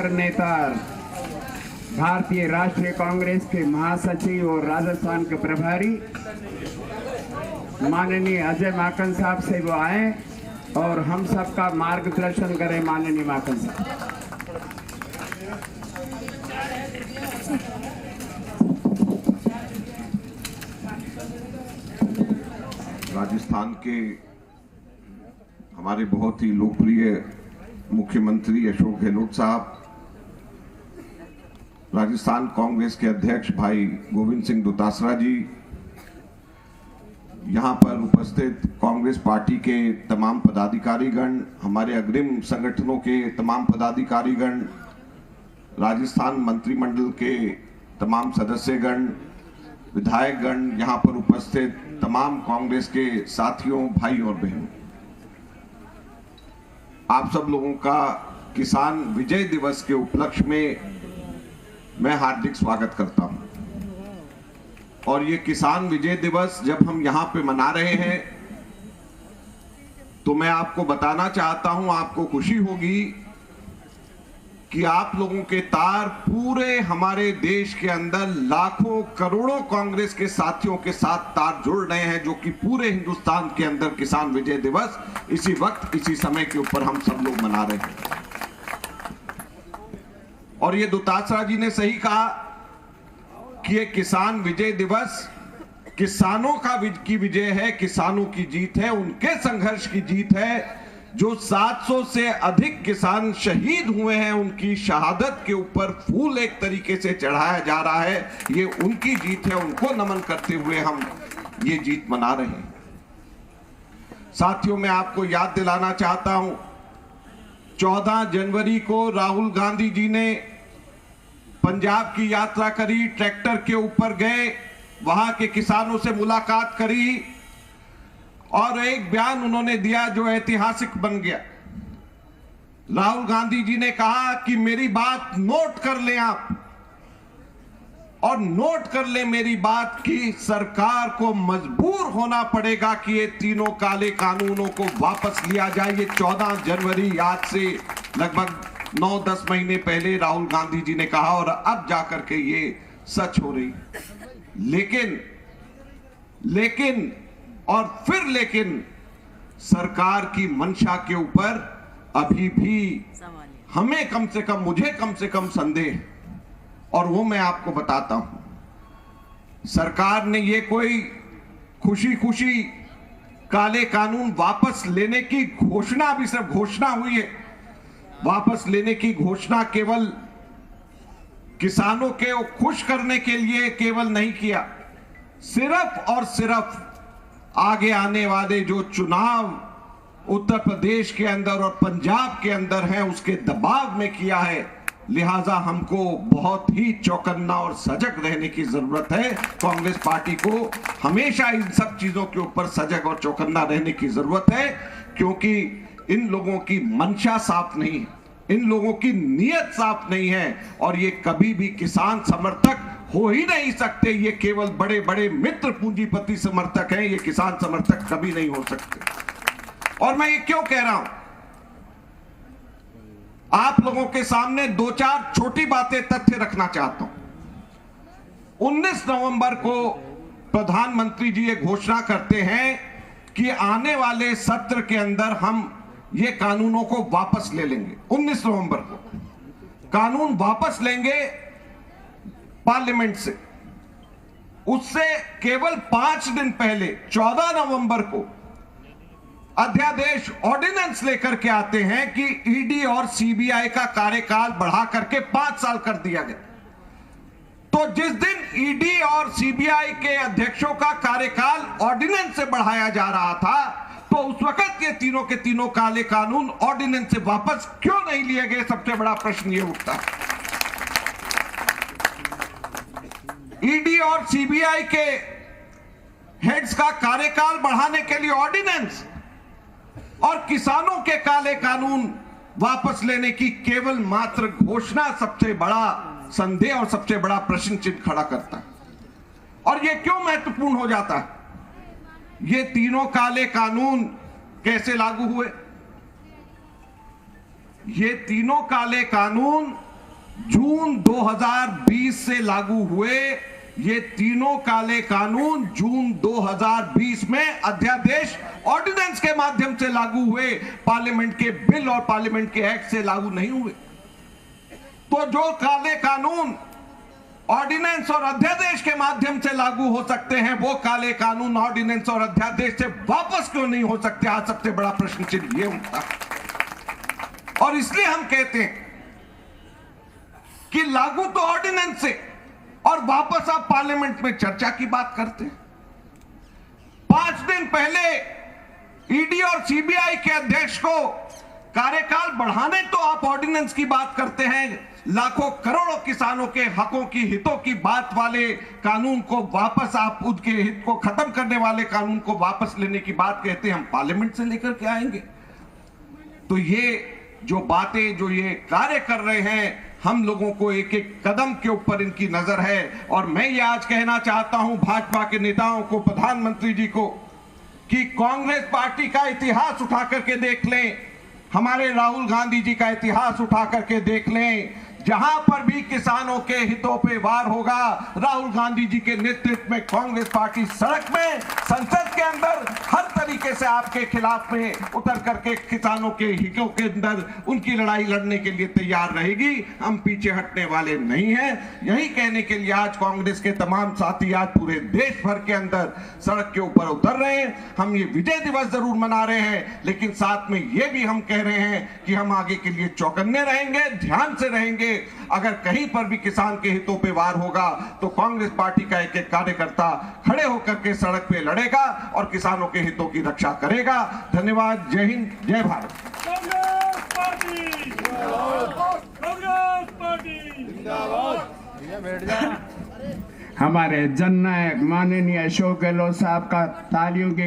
प्रखर नेता, भारतीय राष्ट्रीय कांग्रेस के महासचिव और राजस्थान के प्रभारी माननीय अजय माकन साहब से वो आए और हम सबका मार्गदर्शन करें। माननीय माकन साहब। राजस्थान के हमारे बहुत ही लोकप्रिय मुख्यमंत्री अशोक गहलोत साहब, राजस्थान कांग्रेस के अध्यक्ष भाई गोविंद सिंह डोटासरा जी, यहाँ पर उपस्थित कांग्रेस पार्टी के तमाम पदाधिकारीगण, हमारे अग्रिम संगठनों के तमाम पदाधिकारीगण, राजस्थान मंत्रिमंडल के तमाम सदस्यगण, विधायकगण, यहाँ पर उपस्थित तमाम कांग्रेस के साथियों, भाई और बहनों, आप सब लोगों का किसान विजय दिवस के उपलक्ष्य में मैं हार्दिक स्वागत करता हूं। और ये किसान विजय दिवस जब हम यहां पे मना रहे हैं तो मैं आपको बताना चाहता हूं, आपको खुशी होगी कि आप लोगों के तार पूरे हमारे देश के अंदर लाखों करोड़ों कांग्रेस के साथियों के साथ तार जुड़ रहे हैं, जो कि पूरे हिंदुस्तान के अंदर किसान विजय दिवस इसी वक्त इसी समय के ऊपर हम सब लोग मना रहे हैं। और ये डोटासरा जी ने सही कहा कि ये किसान विजय दिवस किसानों की विजय है, किसानों की जीत है, उनके संघर्ष की जीत है। जो 700 से अधिक किसान शहीद हुए हैं, उनकी शहादत के ऊपर फूल एक तरीके से चढ़ाया जा रहा है, ये उनकी जीत है। उनको नमन करते हुए हम ये जीत मना रहे हैं। साथियों, मैं आपको याद दिलाना चाहता हूं, 14 जनवरी को राहुल गांधी जी ने पंजाब की यात्रा करी, ट्रैक्टर के ऊपर गए, वहां के किसानों से मुलाकात करी और एक बयान उन्होंने दिया जो ऐतिहासिक बन गया। राहुल गांधी जी ने कहा कि मेरी बात नोट कर लें आप, और नोट कर लें मेरी बात कि सरकार को मजबूर होना पड़ेगा कि ये तीनों काले कानूनों को वापस लिया जाए। ये 14 जनवरी, आज से लगभग 9-10 महीने पहले राहुल गांधी जी ने कहा और अब जाकर के ये सच हो रही। लेकिन और फिर लेकिन सरकार की मंशा के ऊपर अभी भी हमें कम से कम, मुझे कम से कम संदेह, और वो मैं आपको बताता हूं। सरकार ने ये कोई खुशी खुशी काले कानून वापस लेने की घोषणा, अभी सिर्फ घोषणा हुई है, वापस लेने की घोषणा केवल किसानों के खुश करने के लिए केवल नहीं किया, सिर्फ और सिर्फ आगे आने वाले जो चुनाव उत्तर प्रदेश के अंदर और पंजाब के अंदर है उसके दबाव में किया है। लिहाजा हमको बहुत ही चौकन्ना और सजग रहने की जरूरत है। कांग्रेस पार्टी को हमेशा इन सब चीजों के ऊपर सजग और चौकन्ना रहने की जरूरत है, क्योंकि इन लोगों की मंशा साफ नहीं है, इन लोगों की नीयत साफ नहीं है, और ये कभी भी किसान समर्थक हो ही नहीं सकते। ये केवल बड़े बड़े मित्र पूंजीपति समर्थक हैं, ये किसान समर्थक कभी नहीं हो सकते। और मैं ये क्यों कह रहा हूं, आप लोगों के सामने 2-4 छोटी बातें, तथ्य रखना चाहता हूं। 19 नवंबर को प्रधानमंत्री जी ये घोषणा करते हैं कि आने वाले सत्र के अंदर हम ये कानूनों को वापस ले लेंगे। 19 नवंबर को कानून वापस लेंगे पार्लियामेंट से। उससे केवल 5 दिन पहले 14 नवंबर को अध्यादेश, ऑर्डिनेंस लेकर के आते हैं कि ईडी और सीबीआई का कार्यकाल बढ़ा करके 5 साल कर दिया गया। तो जिस दिन ईडी और सीबीआई के अध्यक्षों का कार्यकाल ऑर्डिनेंस से बढ़ाया जा रहा था, तो उस वक्त ये तीनों के तीनों काले कानून ऑर्डिनेंस से वापस क्यों नहीं लिए गए? सबसे बड़ा प्रश्न ये उठता है। ईडी और सीबीआई के हेड्स का कार्यकाल बढ़ाने के लिए ऑर्डिनेंस, और किसानों के काले कानून वापस लेने की केवल मात्र घोषणा सबसे बड़ा संदेह और सबसे बड़ा प्रश्न चिन्ह खड़ा करता है। और यह क्यों महत्वपूर्ण हो जाता है? ये तीनों काले कानून कैसे लागू हुए? ये तीनों काले कानून जून 2020 से लागू हुए ये तीनों काले कानून जून 2020 में अध्यादेश ऑर्डिनेंस के माध्यम से लागू हुए, पार्लियामेंट के बिल और पार्लियामेंट के एक्ट से लागू नहीं हुए। तो जो काले कानून ऑर्डिनेंस और अध्यादेश के माध्यम से लागू हो सकते हैं, वो काले कानून ऑर्डिनेंस और अध्यादेश से वापस क्यों नहीं हो सकते? आज सबसे बड़ा प्रश्न चिन्ह ये उठता है। और इसलिए हम कहते हैं कि लागू तो ऑर्डिनेंस से और वापस आप पार्लियामेंट में चर्चा की बात करते हैं। 5 दिन पहले ईडी और सीबीआई के अध्यक्ष को कार्यकाल बढ़ाने तो आप ऑर्डिनेंस की बात करते हैं, लाखों करोड़ों किसानों के हकों की हितों की बात वाले कानून को वापस, आप उनके हित को खत्म करने वाले कानून को वापस लेने की बात कहते हैं, हम पार्लियामेंट से लेकर के आएंगे। तो ये जो बातें, जो ये कार्य कर रहे हैं, हम लोगों को एक एक कदम के ऊपर इनकी नजर है। और मैं ये आज कहना चाहता हूं भाजपा के नेताओं को, प्रधानमंत्री जी को, कि कांग्रेस पार्टी का इतिहास उठा करके देख लें, हमारे राहुल गांधी जी का इतिहास उठा करके देख लें। जहां पर भी किसानों के हितों पे वार होगा, राहुल गांधी जी के नेतृत्व में कांग्रेस पार्टी सड़क में, संसद के अंदर हर तरीके से आपके खिलाफ में उतर करके किसानों के हितों के अंदर उनकी लड़ाई लड़ने के लिए तैयार रहेगी। हम पीछे हटने वाले नहीं हैं। यही कहने के लिए आज कांग्रेस के तमाम साथी आज पूरे देश भर के अंदर सड़क के ऊपर उतर रहे हैं। हम ये विजय दिवस जरूर मना रहे हैं, लेकिन साथ में ये भी हम कह रहे हैं कि हम आगे के लिए चौकन्ने रहेंगे, ध्यान से रहेंगे। अगर कहीं पर भी किसान के हितों पे वार होगा तो कांग्रेस पार्टी का एक एक कार्यकर्ता खड़े होकर के सड़क पे लड़ेगा और किसानों के हितों की रक्षा करेगा। धन्यवाद। जय हिंद, जय भारत। कांग्रेस पार्टी जिंदाबाद। हमारे जननायक माननीय अशोक गहलोत साहब का तालियों की